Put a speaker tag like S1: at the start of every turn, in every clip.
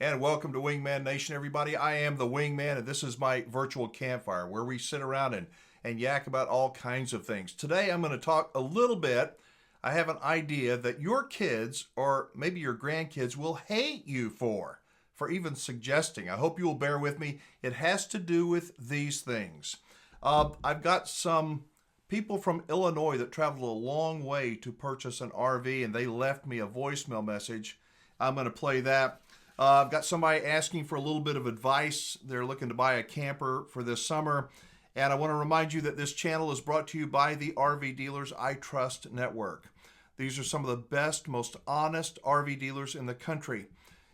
S1: And welcome to Wingman Nation, everybody. I am the Wingman, and this is my virtual campfire where we sit around and yak about all kinds of things. Today, I'm going to talk a little bit. I have an idea that your kids or maybe your grandkids will hate you for even suggesting. I hope you will bear with me. It has to do with these things. I've got some people from Illinois that traveled a long way to purchase an RV, and they left me a voicemail message. I'm going to play that. I've got somebody asking for a little bit of advice. They're looking to buy a camper for this summer. And I want to remind you that this channel is brought to you by the RV Dealers I Trust Network. These are some of the best, most honest RV dealers in the country.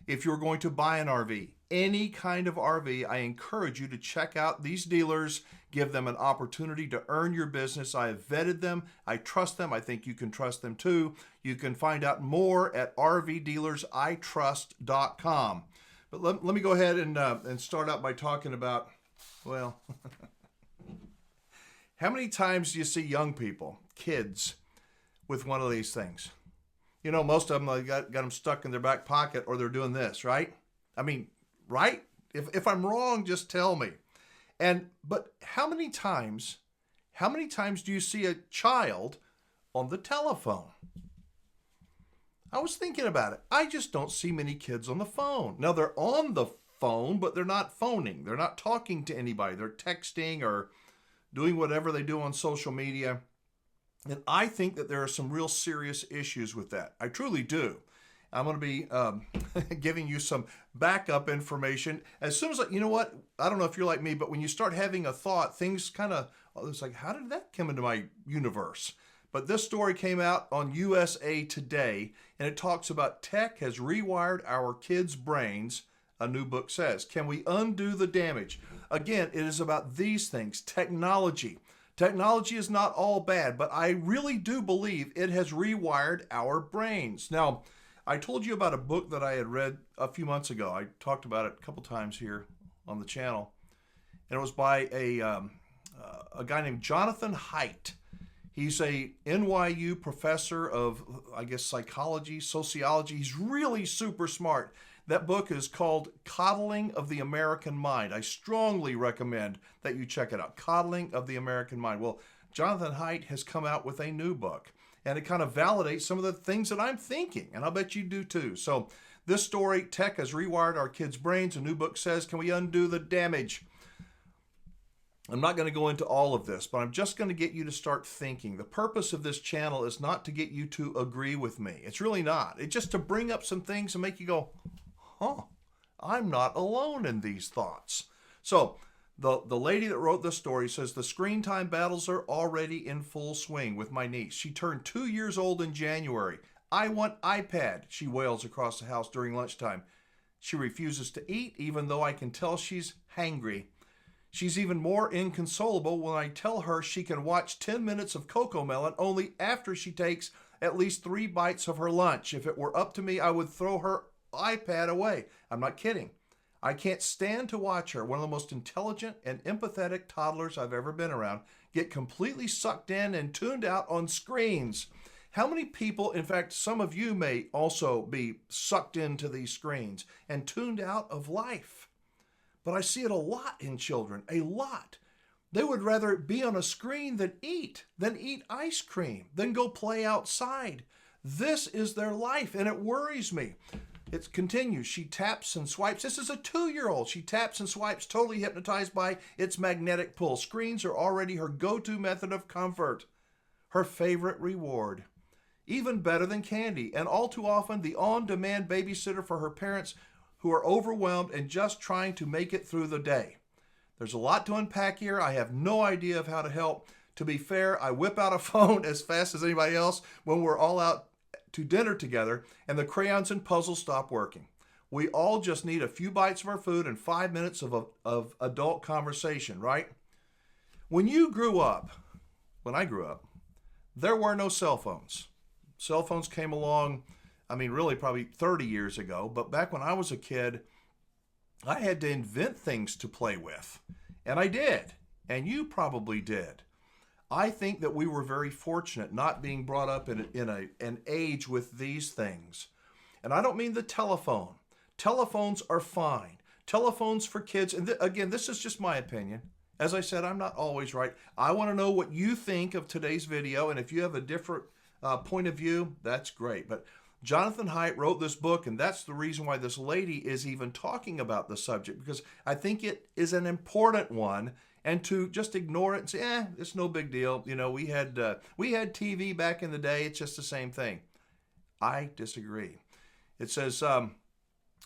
S1: If you're going to buy an RV, any kind of RV, I encourage you to check out these dealers, give them an opportunity to earn your business. I have vetted them. I trust them. I think you can trust them too. You can find out more at rvdealersitrust.com. But let me go ahead and start out by talking about, well, how many times do you see young people, kids, with one of these things? You know, most of them got them stuck in their back pocket, or they're doing this, right? I mean, right? If I'm wrong, just tell me. But how many times do you see a child on the telephone? I was thinking about it. I just don't see many kids on the phone. Now, they're on the phone, but they're not phoning. They're not talking to anybody. They're texting or doing whatever they do on social media. And I think that there are some real serious issues with that. I truly do. I'm going to be giving you some backup information. As soon as, you know what? I don't know if you're like me, but when you start having a thought, things kind of, it's like, how did that come into my universe? But this story came out on USA Today, and it talks about tech has rewired our kids' brains, a new book says. Can we undo the damage? Again, it is about these things, technology. Technology is not all bad, but I really do believe it has rewired our brains. Now, I told you about a book that I had read a few months ago. I talked about it a couple times here on the channel. And it was by a guy named Jonathan Haidt. He's a NYU professor of, I guess, psychology, sociology. He's really super smart. That book is called Coddling of the American Mind. I strongly recommend that you check it out. Coddling of the American Mind. Well, Jonathan Haidt has come out with a new book, and it kind of validates some of the things that I'm thinking, and I'll bet you do too. So this story, Tech has rewired our kids' brains. A new book says, can we undo the damage? I'm not going to go into all of this, but I'm just going to get you to start thinking. The purpose of this channel is not to get you to agree with me. It's really not. It's just to bring up some things and make you go, I'm not alone in these thoughts. So the lady that wrote this story says, the screen time battles are already in full swing with my niece. She turned 2 years old in January. I want iPad, she wails across the house during lunchtime. She refuses to eat, even though I can tell she's hangry. She's even more inconsolable when I tell her she can watch 10 minutes of Cocomelon only after she takes at least 3 bites of her lunch. If it were up to me, I would throw her iPad away. I'm not kidding. I can't stand to watch her, one of the most intelligent and empathetic toddlers I've ever been around, get completely sucked in and tuned out on screens. How many people, in fact, some of you may also be sucked into these screens and tuned out of life. But I see it a lot in children, a lot. They would rather be on a screen than eat ice cream, than go play outside. This is their life, and it worries me. It continues. She taps and swipes. This is a 2-year-old. She taps and swipes, totally hypnotized by its magnetic pull. Screens are already her go-to method of comfort, her favorite reward, even better than candy, and all too often the on-demand babysitter for her parents who are overwhelmed and just trying to make it through the day. There's a lot to unpack here. I have no idea of how to help. To be fair, I whip out a phone as fast as anybody else when we're all out to dinner together and the crayons and puzzles stop working. We all just need a few bites of our food and 5 minutes of adult conversation, right? When I grew up, there were no cell phones. Cell phones came along, really probably 30 years ago, but back when I was a kid, I had to invent things to play with. And I did. And you probably did. I think that we were very fortunate not being brought up in an age with these things. And I don't mean the telephone. Telephones are fine. Telephones for kids, and again, this is just my opinion. As I said, I'm not always right. I want to know what you think of today's video, and if you have a different point of view, that's great. But Jonathan Haidt wrote this book, and that's the reason why this lady is even talking about the subject, because I think it is an important one. And to just ignore it and say, it's no big deal. You know, we had TV back in the day. It's just the same thing. I disagree. It says,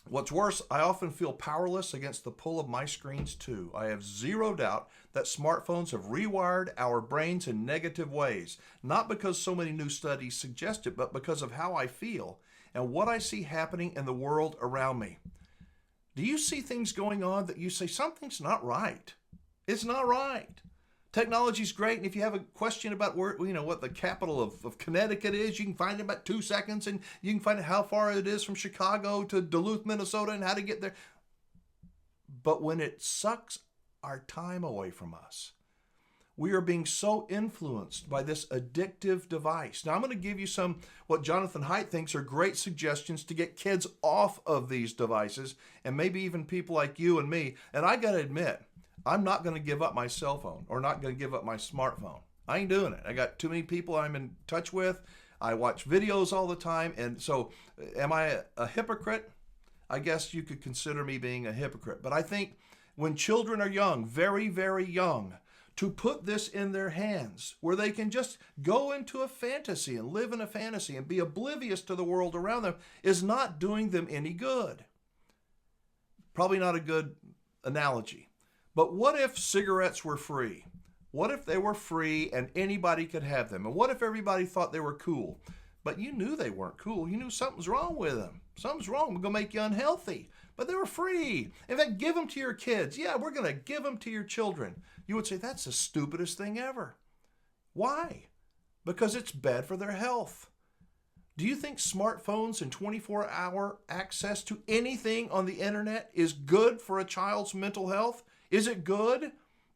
S1: what's worse, I often feel powerless against the pull of my screens too. I have zero doubt that smartphones have rewired our brains in negative ways, not because so many new studies suggest it, but because of how I feel and what I see happening in the world around me. Do you see things going on that you say, something's not right? It's not right. Technology's great, and if you have a question about where, what the capital of Connecticut is, you can find it in about 2 seconds, and you can find out how far it is from Chicago to Duluth, Minnesota, and how to get there. But when it sucks our time away from us, we are being so influenced by this addictive device. Now, I'm going to give you what Jonathan Haidt thinks are great suggestions to get kids off of these devices, and maybe even people like you and me. And I got to admit, I'm not going to give up my cell phone or not going to give up my smartphone. I ain't doing it. I got too many people I'm in touch with. I watch videos all the time. And so am I a hypocrite? I guess you could consider me being a hypocrite. But I think when children are young, very, very young, to put this in their hands where they can just go into a fantasy and live in a fantasy and be oblivious to the world around them is not doing them any good. Probably not a good analogy. But what if cigarettes were free? What if they were free and anybody could have them? And what if everybody thought they were cool? But you knew they weren't cool. You knew something's wrong with them. Something's wrong. We're going to make you unhealthy. But they were free. In fact, give them to your kids. Yeah, we're going to give them to your children. You would say, that's the stupidest thing ever. Why? Because it's bad for their health. Do you think smartphones and 24-hour access to anything on the internet is good for a child's mental health? Is it good?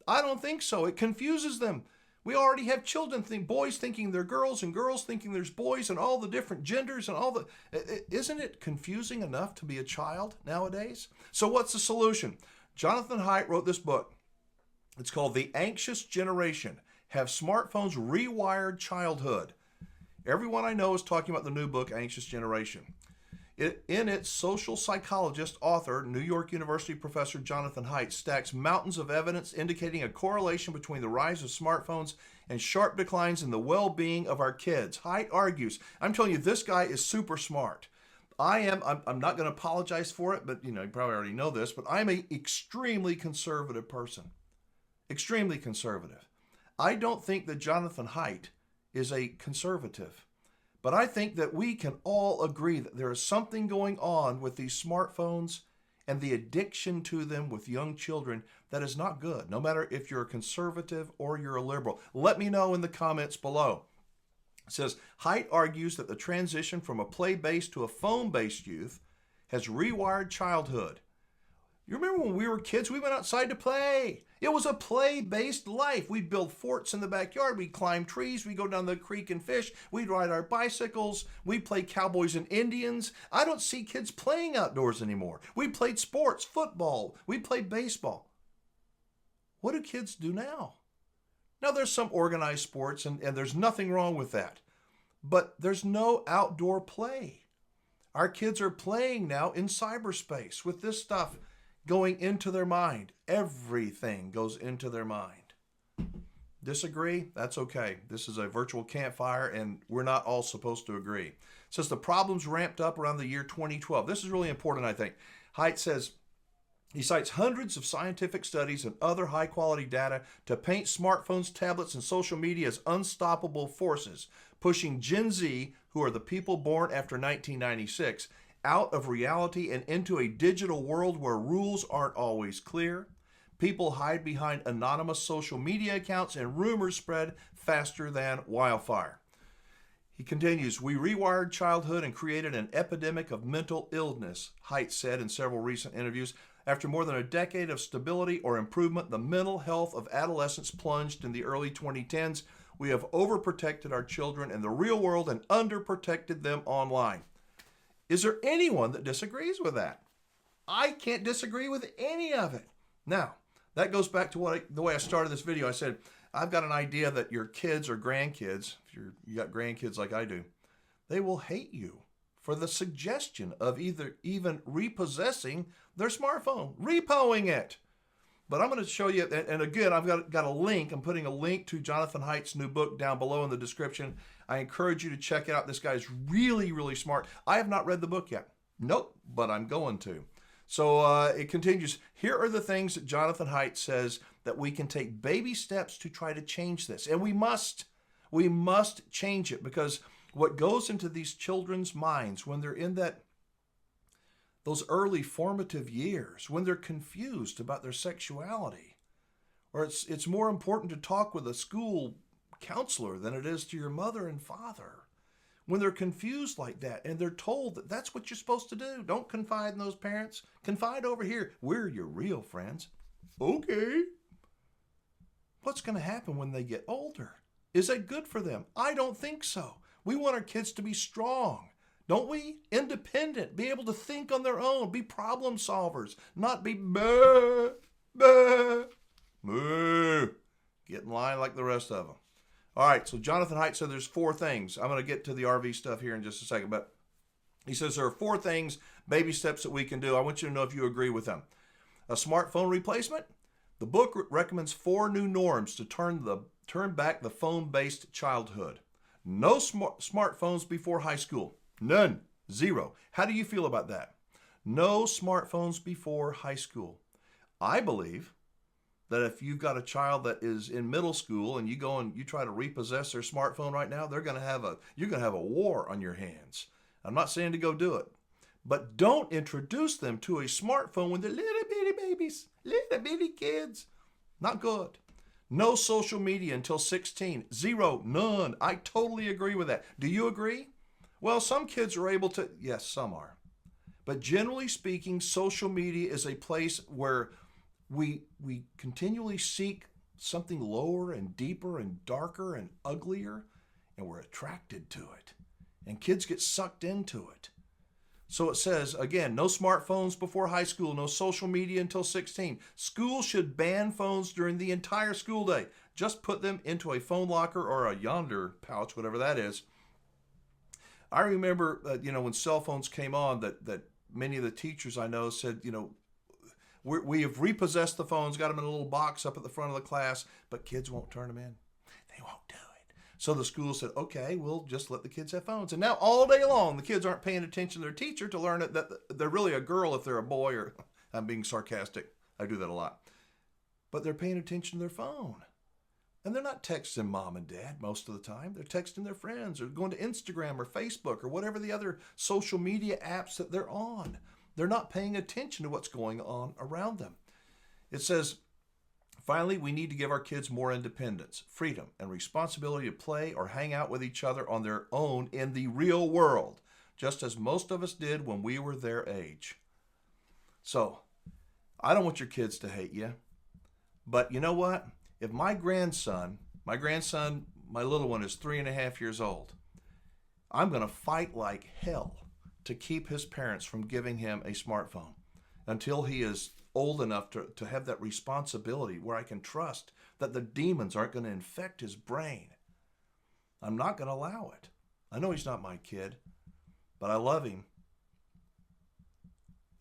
S1: I don't think so. It confuses them. We already have children boys thinking they're girls and girls thinking there's boys and all the different genders and all the... Isn't it confusing enough to be a child nowadays? So what's the solution? Jonathan Haidt wrote this book. It's called The Anxious Generation. Have Smartphones Rewired Childhood? Everyone I know is talking about the new book, Anxious Generation. In it, social psychologist, author, New York University professor Jonathan Haidt stacks mountains of evidence indicating a correlation between the rise of smartphones and sharp declines in the well-being of our kids. Haidt argues, I'm telling you, this guy is super smart. I'm not going to apologize for it, but you probably already know this, but I'm an extremely conservative person. Extremely conservative. I don't think that Jonathan Haidt is a conservative. But I think that we can all agree that there is something going on with these smartphones and the addiction to them with young children that is not good, no matter if you're a conservative or you're a liberal. Let me know in the comments below. It says, Haidt argues that the transition from a play-based to a phone-based youth has rewired childhood. You remember when we were kids, we went outside to play. It was a play-based life. We'd build forts in the backyard. We'd climb trees. We'd go down the creek and fish. We'd ride our bicycles. We'd play cowboys and Indians. I don't see kids playing outdoors anymore. We played sports, football. We played baseball. What do kids do now? Now, there's some organized sports, and there's nothing wrong with that. But there's no outdoor play. Our kids are playing now in cyberspace with this stuff going into their mind. Everything goes into their mind. Disagree? That's okay. This is a virtual campfire, and we're not all supposed to agree. It says the problems ramped up around the year 2012. This is really important, I think. Haidt says, he cites hundreds of scientific studies and other high-quality data to paint smartphones, tablets, and social media as unstoppable forces, pushing Gen Z, who are the people born after 1996, out of reality and into a digital world where rules aren't always clear. People hide behind anonymous social media accounts and rumors spread faster than wildfire. He continues, we rewired childhood and created an epidemic of mental illness, Haidt said in several recent interviews. After more than a decade of stability or improvement, the mental health of adolescents plunged in the early 2010s. We have overprotected our children in the real world and underprotected them online. Is there anyone that disagrees with that? I can't disagree with any of it. Now, that goes back to the way I started this video. I said, I've got an idea that your kids or grandkids, if you got grandkids like I do, they will hate you for the suggestion of even repossessing their smartphone, repoing it. But I'm going to show you, and again, I've got a link. I'm putting a link to Jonathan Haidt's new book down below in the description. I encourage you to check it out. This guy's really, really smart. I have not read the book yet. Nope, but I'm going to. So it continues. Here are the things that Jonathan Haidt says that we can take baby steps to try to change this. And we must change it, because what goes into these children's minds when they're in those early formative years, when they're confused about their sexuality, or it's more important to talk with a school counselor than it is to your mother and father. When they're confused like that and they're told that that's what you're supposed to do. Don't confide in those parents. Confide over here. We're your real friends. Okay. What's going to happen when they get older? Is that good for them? I don't think so. We want our kids to be strong, don't we? Independent, be able to think on their own, be problem solvers, not be bah, bah, moo. Get in line like the rest of them. All right, so Jonathan Haidt said there's 4 things. I'm going to get to the RV stuff here in just a second, but he says there are 4 things, baby steps that we can do. I want you to know if you agree with them. A smartphone replacement. The book recommends 4 new norms to turn back the phone-based childhood. No smartphones before high school. None. 0. How do you feel about that? No smartphones before high school. I believe that if you've got a child that is in middle school and you go and you try to repossess their smartphone right now, you're going to have a war on your hands. I'm not saying to go do it, but don't introduce them to a smartphone when they're little bitty babies, little bitty kids. Not good. No social media until 16. 0. None. I totally agree with that. Do you agree? Well, some kids are able to. Yes, some are. But generally speaking, social media is a place where we continually seek something lower and deeper and darker and uglier, and we're attracted to it. And kids get sucked into it. So it says, again, no smartphones before high school, no social media until 16. School should ban phones during the entire school day. Just put them into a phone locker or a yonder pouch, whatever that is. I remember, when cell phones came on, that many of the teachers I know said, we have repossessed the phones, got them in a little box up at the front of the class, but kids won't turn them in. They won't do it. So the school said, okay, we'll just let the kids have phones. And now all day long, the kids aren't paying attention to their teacher to learn that they're really a girl if they're a boy, or I'm being sarcastic. I do that a lot. But they're paying attention to their phone. And they're not texting mom and dad most of the time. They're texting their friends or going to Instagram or Facebook or whatever the other social media apps that they're on. They're not paying attention to what's going on around them. It says, finally, we need to give our kids more independence, freedom, and responsibility to play or hang out with each other on their own in the real world, just as most of us did when we were their age. So, I don't want your kids to hate you. But you know what? If my grandson, my little one is 3.5 years old, I'm going to fight like hell to keep his parents from giving him a smartphone until he is old enough to have that responsibility where I can trust that the demons aren't going to infect his brain. I'm not going to allow it. I know he's not my kid, but I love him.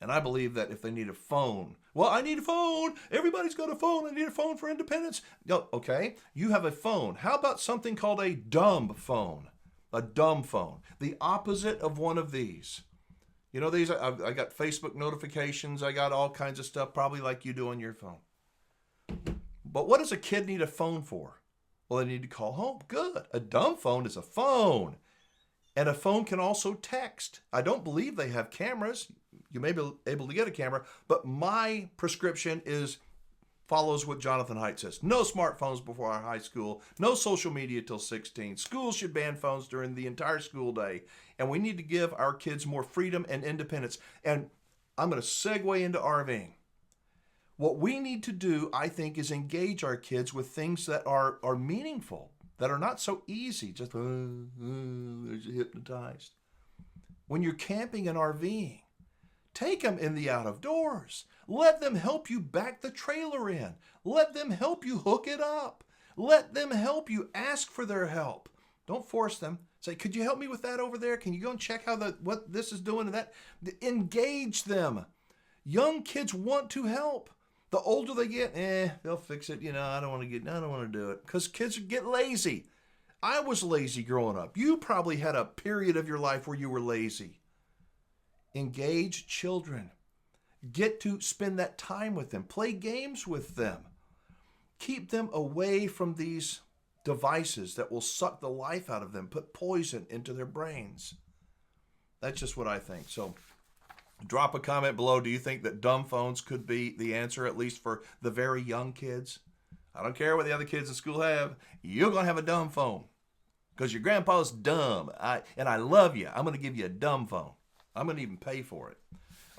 S1: And I believe that if they need a phone, well, I need a phone. Everybody's got a phone. I need a phone for independence. No, okay, you have a phone. How about something called a dumb phone? A dumb phone. The opposite of one of these. These, I got Facebook notifications. I got all kinds of stuff, probably like you do on your phone. But what does a kid need a phone for? Well, they need to call home. Good. A dumb phone is a phone. And a phone can also text. I don't believe they have cameras. You may be able to get a camera, but my prescription follows what Jonathan Haidt says. No smartphones before our high school. No social media till 16. Schools should ban phones during the entire school day. And we need to give our kids more freedom and independence. And I'm going to segue into RVing. What we need to do, I think, is engage our kids with things that are meaningful, that are not so easy. Just, they're hypnotized. When you're camping and RVing, Take them in the out of doors. Let them help you back the trailer in. Let them help you hook it up. Let them help you ask for their help. Don't force them. Say, could you help me with that over there? Can you go and check how what this is doing to that? Engage them. Young kids want to help. The older they get, they'll fix it. I don't want to do it. Because kids get lazy. I was lazy growing up. You probably had a period of your life where you were lazy. Engage children. Get to spend that time with them. Play games with them. Keep them away from these devices that will suck the life out of them, put poison into their brains. That's just what I think. So drop a comment below. Do you think that dumb phones could be the answer, at least for the very young kids? I don't care what the other kids in school have. You're going to have a dumb phone because your grandpa's dumb. I love you. I'm going to give you a dumb phone. I'm going to even pay for it.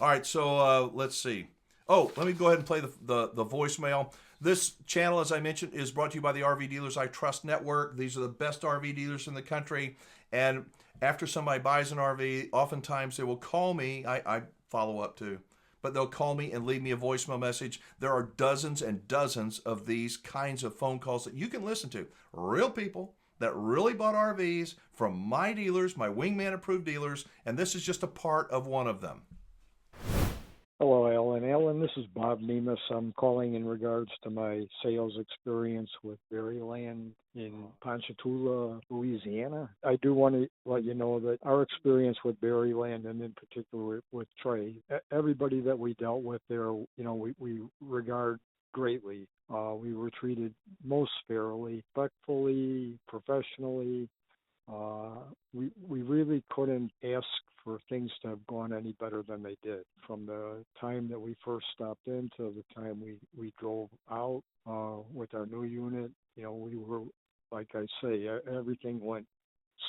S1: All right, so let's see. Oh, let me go ahead and play the voicemail. This channel, as I mentioned, is brought to you by the RV Dealers I Trust Network. These are the best RV dealers in the country. And after somebody buys an RV, oftentimes they will call me. I follow up too. But they'll call me and leave me a voicemail message. There are dozens and dozens of these kinds of phone calls that you can listen to. Real people that really bought RVs from my dealers, my Wingman approved dealers, and this is just a part of one of them.
S2: Hello, Alan. Alan, this is Bob Nemus. I'm calling in regards to my sales experience with Berryland in Ponchatoula, Louisiana. I do want to let you know that our experience with Berryland, and in particular with Trey, everybody that we dealt with there, we regard greatly. We were treated most fairly, respectfully, professionally. We really couldn't ask for things to have gone any better than they did. From the time that we first stopped in to the time we drove out with our new unit, we were, like I say, everything went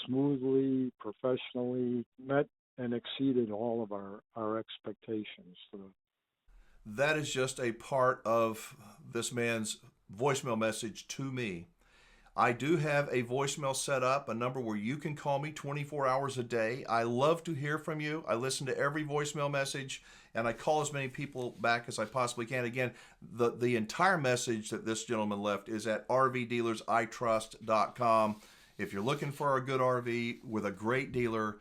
S2: smoothly, professionally, met and exceeded all of our expectations.
S1: That is just a part of this man's voicemail message to me. I do have a voicemail set up, a number where you can call me 24 hours a day. I love to hear from you. I listen to every voicemail message, and I call as many people back as I possibly can. Again, the entire message that this gentleman left is at rvdealersitrust.com. If you're looking for a good RV with a great dealer,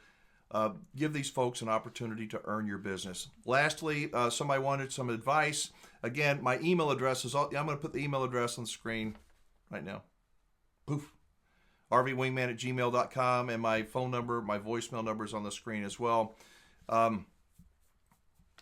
S1: give these folks an opportunity to earn your business. Lastly, somebody wanted some advice. Again, my email address is I'm going to put the email address on the screen right now. Poof. rvwingman@gmail.com, and my phone number, my voicemail number is on the screen as well. I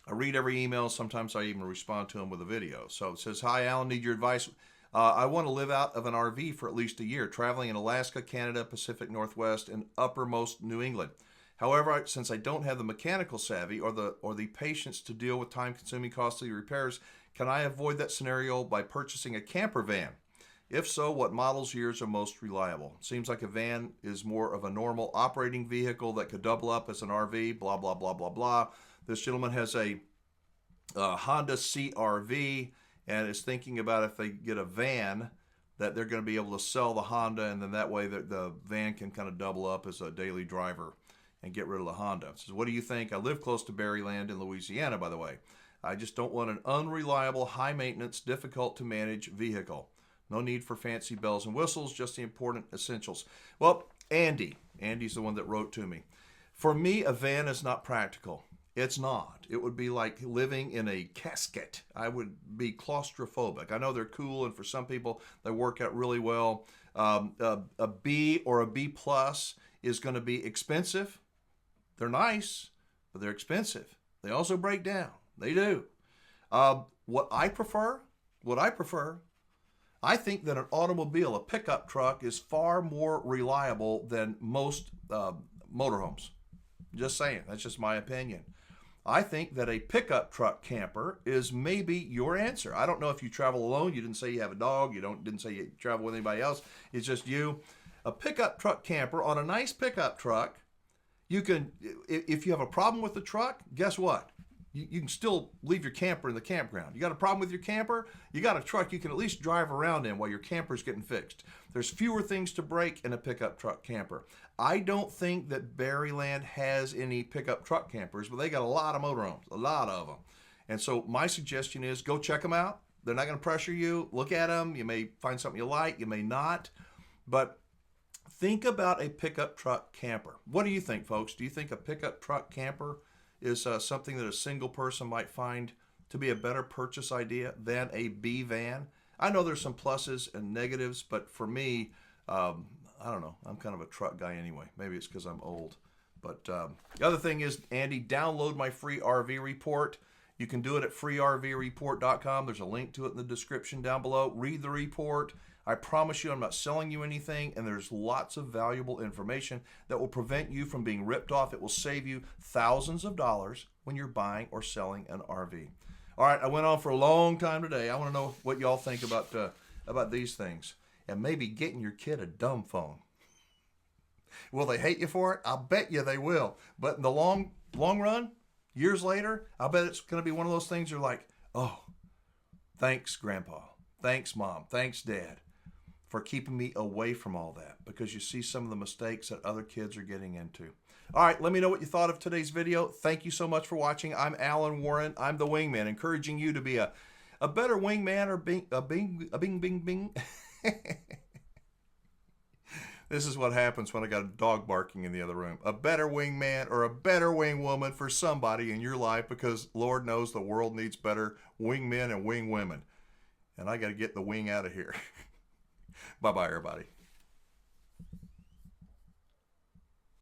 S1: read every email. Sometimes I even respond to them with a video. So it says, hi, Alan, need your advice. I want to live out of an RV for at least a year, traveling in Alaska, Canada, Pacific Northwest, and uppermost New England. However, since I don't have the mechanical savvy or the patience to deal with time-consuming, costly repairs, can I avoid that scenario by purchasing a camper van? If so, what models, years are most reliable? Seems like a van is more of a normal operating vehicle that could double up as an RV, blah, blah, blah, blah, blah. This gentleman has a Honda CR-V and is thinking about if they get a van that they're going to be able to sell the Honda, and then that way the van can kind of double up as a daily driver and get rid of the Honda. Says, what do you think? I live close to Berryland in Louisiana, by the way. I just don't want an unreliable, high-maintenance, difficult-to-manage vehicle. No need for fancy bells and whistles, just the important essentials. Well, Andy's the one that wrote to me. For me, a van is not practical. It's not. It would be like living in a casket. I would be claustrophobic. I know they're cool, and for some people, they work out really well. A B or a B plus is going to be expensive. They're nice, but they're expensive. They also break down. They do. What I prefer, I think that an automobile, a pickup truck, is far more reliable than most motorhomes. Just saying. That's just my opinion. I think that a pickup truck camper is maybe your answer. I don't know if you travel alone. You didn't say you have a dog. Didn't say you travel with anybody else. It's just you. A pickup truck camper on a nice pickup truck, you can, if you have a problem with the truck, guess what? you can still leave your camper in the campground. You got a problem with your camper? You got a truck you can at least drive around in while your camper's getting fixed. There's fewer things to break in a pickup truck camper. I don't think that Berryland has any pickup truck campers, but they got a lot of motorhomes, a lot of them. And so my suggestion is go check them out. They're not going to pressure you. Look at them. You may find something you like, you may not. But think about a pickup truck camper. What do you think, folks? Do you think a pickup truck camper is something that a single person might find to be a better purchase idea than a B van? I know there's some pluses and negatives, but for me, I don't know. I'm kind of a truck guy anyway. Maybe it's because I'm old. But the other thing is, Andy, download my free RV report. You can do it at freervreport.com. There's a link to it in the description down below. Read the report. I promise you I'm not selling you anything, and there's lots of valuable information that will prevent you from being ripped off. It will save you thousands of dollars when you're buying or selling an RV. All right, I went on for a long time today. I want to know what y'all think about these things. And maybe getting your kid a dumb phone. Will they hate you for it? I'll bet you they will. But in the long run, years later, I bet it's going to be one of those things you're like, oh, thanks, Grandpa. Thanks, Mom. Thanks, Dad, for keeping me away from all that, because you see some of the mistakes that other kids are getting into. All right, let me know what you thought of today's video. Thank you so much for watching. I'm Alan Warren. I'm the Wingman, encouraging you to be a better wingman or bing. This is what happens when I got a dog barking in the other room. A better wingman or a better wingwoman for somebody in your life, because Lord knows the world needs better wingmen and wingwomen. And I got to get the wing out of here. Bye-bye, everybody.